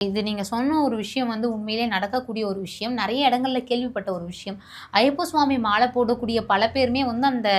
இது நீங்க சொன்ன ஒரு விஷயம் வந்து உண்மையிலேயே நடக்கக்கூடிய ஒரு விஷயம். நெறைய இடங்கள்ல கேள்விப்பட்ட ஒரு விஷயம். ஐயப்ப சுவாமி மாலை போடக்கூடிய பல பேருமே வந்து அந்த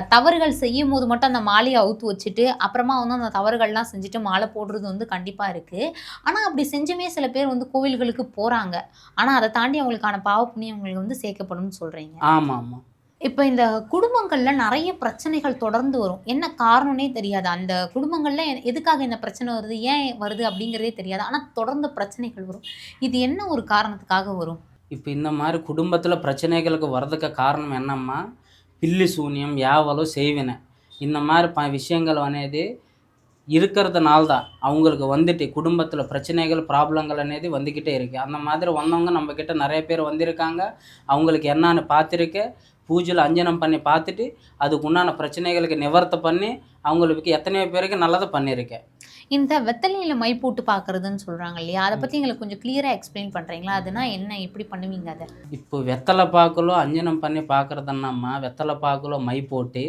தவறுகள் செய்யும்போது மட்டும் அந்த மாலைய அவுத்து வச்சுட்டு, அப்புறமா வந்து அந்த தவறுகள்லாம் செஞ்சுட்டு மாலை போடுறது வந்து கண்டிப்பா இருக்கு. ஆனா அப்படி செஞ்சுமே சில பேர் வந்து கோவில்களுக்கு போறாங்க. ஆனா அத தாண்டி அவங்களுக்கான பாவ புண்ணியங்கள் வந்து சேர்க்கப்படும்னு சொல்றீங்க. ஆமாமா. இப்ப இந்த குடும்பங்கள்ல நெறைய பிரச்சனைகள் தொடர்ந்து வரும். என்ன காரணம்னே தெரியாது. அந்த குடும்பங்கள்ல எதுக்காக இந்த பிரச்சனை வருது? ஏன் வருது? அப்படிங்கிறதே தெரியாது. ஆனா தொடர்ந்து பிரச்சனைகள் வரும். இது என்ன ஒரு காரணத்துக்காக வரும்? இப்ப இந்த மாரி குடும்பத்தில பிரச்சனைகளுக்கு வர்றதுக்கு காரணம் என்னம்மா, பில்லி சூனியம், யாவலும், செய்வினை. இந்த மாரி விஷயங்கள் అనేది இருக்கிறதுனால தான். அவங்களுக்கு வந்துட்டு குடும்பத்தில பிரச்சனைகள், ப்ராப்ளங்கள் అనేది வந்துக்கிட்டே இருக்கு. அந்த மாதிரி வந்தவங்க நம்மகிட்ட நெறைய பேர் வந்திருக்காங்க. அவங்களுக்கு என்னான்னு பார்த்துருக்கேன். பூஜையில அஞ்சனம் பண்ணி பார்த்துட்டு, அதுக்கு உண்டான பிரச்சனைகளுக்கு நிவர்த்தி பண்ணி, அவங்களுக்கு எத்தனையோ பேருக்கு நல்லது பண்ணியிருக்கேன். இந்த வெத்தலையில மை போட்டு பார்க்கறதுன்னு சொல்றாங்க இல்லையா? அத ம். பத்தி எங்களுக்கு கொஞ்சம் கிளியரா எக்ஸ்ப்ளைன் பண்றீங்களா? அதுனா என்ன? எப்படி பண்ணுவீங்க அத? இப்போ வெத்தல பாக்குல அஞ்சனம் பண்ணி பார்க்குறதுன்னாம்மா, வெத்தல பாக்குல மை போட்டு,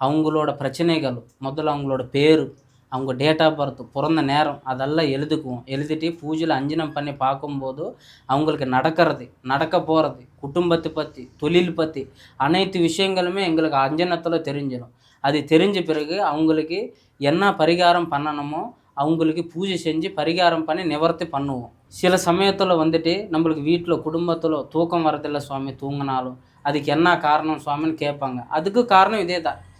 அவங்களோட பிரச்சனைகள், முதல்ல அவங்களோட பேரு, அவங்க டேட் ஆஃப் பர்த், பொறந்த நேரம் அதெல்லாம் எழுதிக்குவோம். எழுதிட்டு பூஜையில அஞ்சனம் பண்ணி பார்க்கும்போது, அவங்களுக்கு நடக்கிறது, நடக்க போறது, குடும்பத்த பத்தி, தொழில் பத்தி அனைத்து விஷயங்களுமே எங்களுக்கு அஞ்சனத்தில தெரிஞ்சிரும். அது தெரிஞ்ச பிறகு அவங்களுக்கு என்ன பரிகாரம் பண்ணணுமோ, அவங்களுக்கு பூஜை செஞ்சு பரிகாரம் பண்ணி நிவர்த்தி பண்ணுவோம். சில சமயத்தில வந்துட்டு நம்மளுக்கு வீட்ல, குடும்பத்தில தூக்கம் வரதில்ல சுவாமி தூங்குனாலும். அதுக்கு என்ன காரணம் சுவாமின்னு கேட்பாங்க. அதுக்கு காரணம் இதே தான்.